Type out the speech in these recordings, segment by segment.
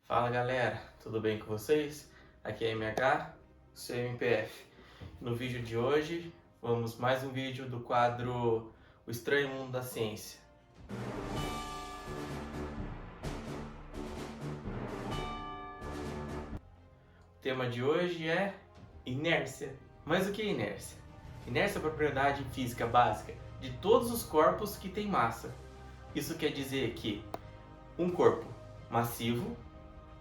Fala galera, tudo bem com vocês? Aqui é MH, seu MPF. No vídeo de hoje, vamos mais um vídeo do quadro O Estranho Mundo da Ciência. O tema de hoje é inércia. Mas o que é inércia? Inércia é a propriedade física básica de todos os corpos que têm massa. Isso quer dizer que um corpo massivo,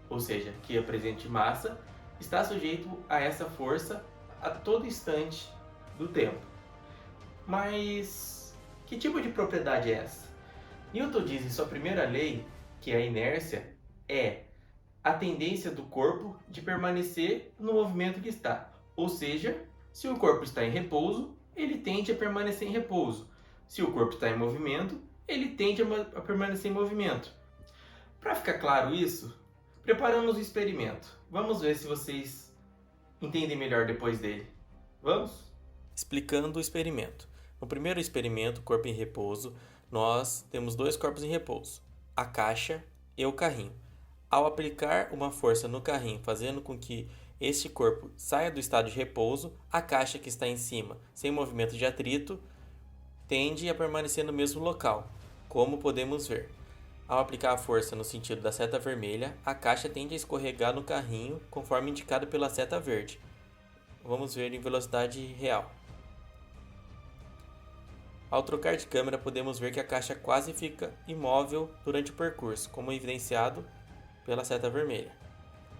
ou seja, que apresente massa, está sujeito a essa força a todo instante do tempo. Mas que tipo de propriedade é essa? Newton diz em sua primeira lei que a inércia é a tendência do corpo de permanecer no movimento que está. Ou seja, se o corpo está em repouso, ele tende a permanecer em repouso. Se o corpo está em movimento, ele tende a permanecer em movimento. Para ficar claro isso, preparamos o experimento. Vamos ver se vocês entendem melhor depois dele. Vamos? Explicando o experimento. No primeiro experimento, corpo em repouso, nós temos dois corpos em repouso, a caixa e o carrinho. Ao aplicar uma força no carrinho, fazendo com que este corpo saia do estado de repouso, a caixa que está em cima, sem movimento de atrito, tende a permanecer no mesmo local, como podemos ver. Ao aplicar a força no sentido da seta vermelha, a caixa tende a escorregar no carrinho conforme indicado pela seta verde. Vamos ver em velocidade real. Ao trocar de câmera, podemos ver que a caixa quase fica imóvel durante o percurso, como evidenciado pela seta vermelha.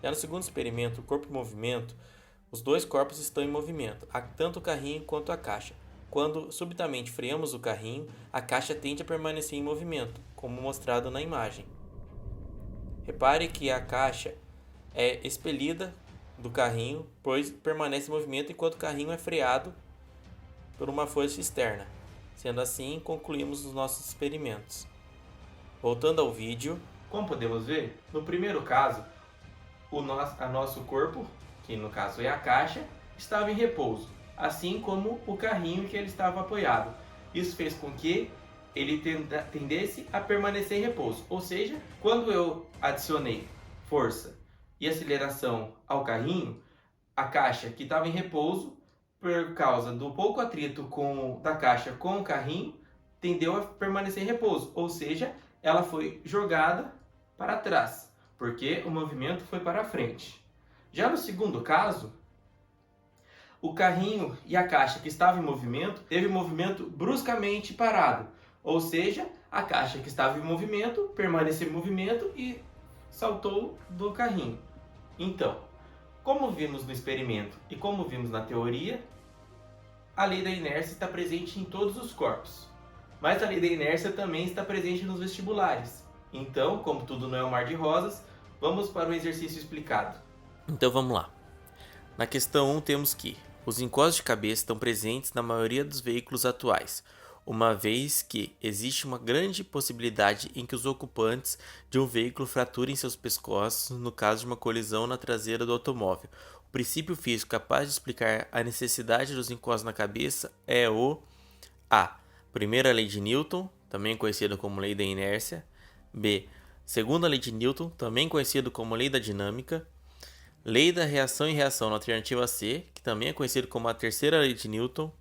Já no segundo experimento, o corpo em movimento, os dois corpos estão em movimento, tanto o carrinho quanto a caixa. Quando subitamente freamos o carrinho, a caixa tende a permanecer em movimento, como mostrado na imagem. Repare que a caixa é expelida do carrinho, pois permanece em movimento enquanto o carrinho é freado por uma força externa. Sendo assim, concluímos os nossos experimentos. Voltando ao vídeo, como podemos ver, no primeiro caso, nosso corpo, que no caso é a caixa, estava em repouso, assim como o carrinho em que ele estava apoiado. Isso fez com que ele tendesse a permanecer em repouso, ou seja, quando eu adicionei força e aceleração ao carrinho, a caixa que estava em repouso, por causa do pouco atrito da caixa com o carrinho, tendeu a permanecer em repouso, ou seja, ela foi jogada para trás, porque o movimento foi para frente. Já no segundo caso, o carrinho e a caixa que estava em movimento teve o movimento bruscamente parado, ou seja, a caixa que estava em movimento permaneceu em movimento e saltou do carrinho. Então, como vimos no experimento e como vimos na teoria, a lei da inércia está presente em todos os corpos. Mas a lei da inércia também está presente nos vestibulares. Então, como tudo não é um mar de rosas, vamos para o exercício explicado. Então vamos lá. Na questão 1 temos que os encostos de cabeça estão presentes na maioria dos veículos atuais, uma vez que existe uma grande possibilidade em que os ocupantes de um veículo fraturem seus pescoços no caso de uma colisão na traseira do automóvel. O princípio físico capaz de explicar a necessidade dos encostos na cabeça é o A. Primeira lei de Newton, também conhecida como lei da inércia. B. Segunda lei de Newton, também conhecido como lei da dinâmica. Lei da reação e reação na alternativa C, que também é conhecido como a terceira lei de Newton.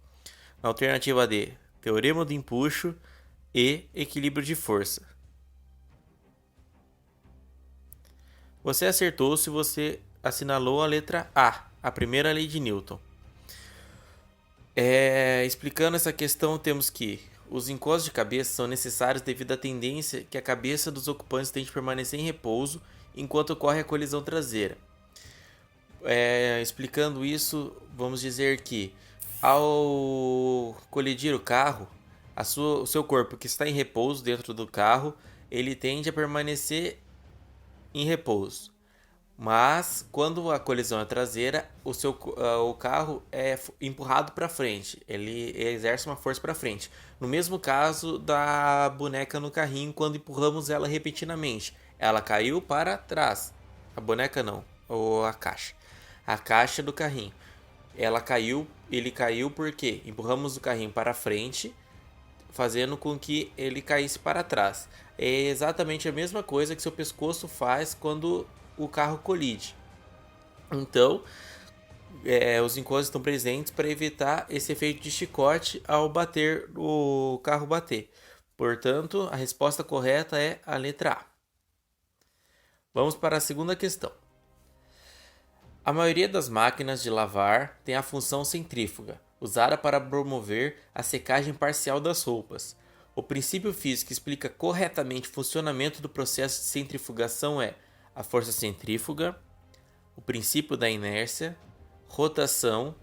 Na alternativa D, teorema do empuxo e equilíbrio de força. Você acertou se você assinalou a letra A, a primeira lei de Newton. Explicando essa questão, temos que os encostos de cabeça são necessários devido à tendência que a cabeça dos ocupantes tem de permanecer em repouso enquanto ocorre a colisão traseira. Explicando isso, vamos dizer que ao colidir o carro, o seu corpo que está em repouso dentro do carro, ele tende a permanecer em repouso. Mas quando a colisão é traseira, o carro é empurrado para frente, ele exerce uma força para frente. No mesmo caso da boneca no carrinho, quando empurramos ela repentinamente, ela caiu para trás. A boneca não, ou a caixa. A caixa do carrinho. Ele caiu porque empurramos o carrinho para frente, fazendo com que ele caísse para trás. É exatamente a mesma coisa que seu pescoço faz quando o carro colide. Então, os encostos estão presentes para evitar esse efeito de chicote ao bater o carro bater. Portanto, a resposta correta é a letra A. Vamos para a segunda questão. A maioria das máquinas de lavar tem a função centrífuga, usada para promover a secagem parcial das roupas. O princípio físico que explica corretamente o funcionamento do processo de centrifugação é a força centrífuga, o princípio da inércia, rotação,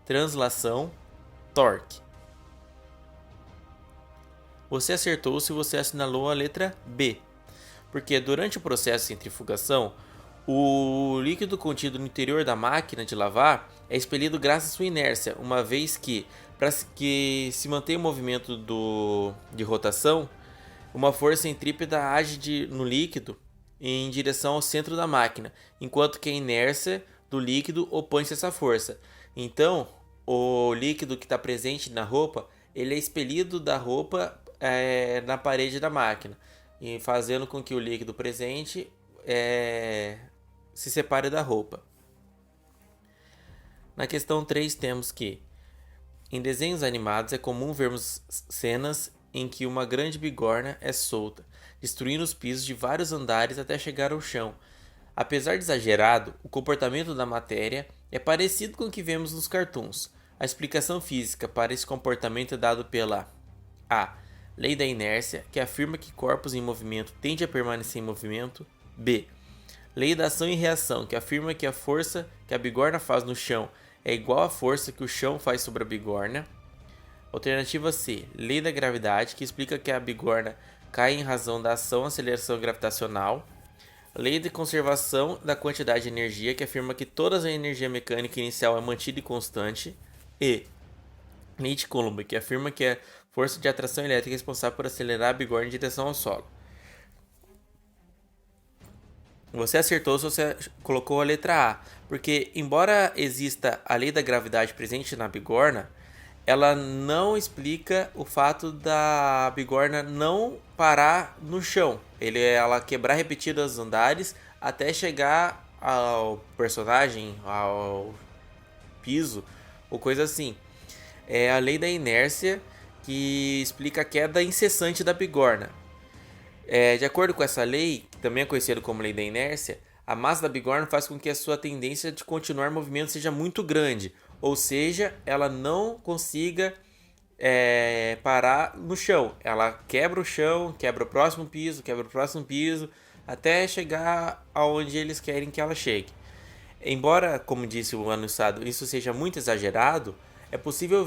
translação, torque. Você acertou se você assinalou a letra B, porque durante o processo de centrifugação, o líquido contido no interior da máquina de lavar é expelido graças à sua inércia, uma vez que, para que se mantenha o movimento de rotação, uma força centrípeta age no líquido em direção ao centro da máquina, enquanto que a inércia do líquido opõe-se a essa força. Então, o líquido que está presente na roupa, ele é expelido da roupa na parede da máquina, e fazendo com que o líquido presente se separe da roupa. Na questão 3 temos que, em desenhos animados é comum vermos cenas em que uma grande bigorna é solta, destruindo os pisos de vários andares até chegar ao chão. Apesar de exagerado, o comportamento da matéria é parecido com o que vemos nos cartoons. A explicação física para esse comportamento é dada pela A. Lei da inércia, que afirma que corpos em movimento tendem a permanecer em movimento. B. Lei da ação e reação, que afirma que a força que a bigorna faz no chão é igual à força que o chão faz sobre a bigorna. Alternativa C. Lei da gravidade, que explica que a bigorna cai em razão da ação-aceleração gravitacional. Lei de conservação da quantidade de energia, que afirma que toda a energia mecânica inicial é mantida e constante. E Lei de Coulomb, que afirma que a força de atração elétrica é responsável por acelerar a bigorna em direção ao solo. Você acertou se você colocou a letra A, porque embora exista a lei da gravidade presente na bigorna, ela não explica o fato da bigorna não parar no chão. Ela quebrar repetidos andares até chegar ao personagem, ao piso, ou coisa assim. É a lei da inércia que explica a queda incessante da bigorna. De acordo com essa lei, que também é conhecida como lei da inércia, a massa da bigorna faz com que a sua tendência de continuar movimento seja muito grande, ou seja, ela não consiga parar no chão. Ela quebra o chão, quebra o próximo piso, até chegar aonde eles querem que ela chegue. Embora, como disse o anunciado, isso seja muito exagerado, é possível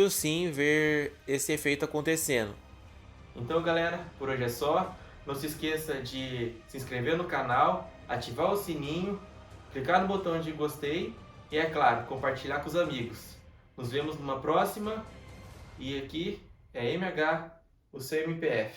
sim ver esse efeito acontecendo. Então, galera, por hoje é só. Não se esqueça de se inscrever no canal, ativar o sininho, clicar no botão de gostei e, é claro, compartilhar com os amigos. Nos vemos numa próxima. E aqui é MH, o seu MPF.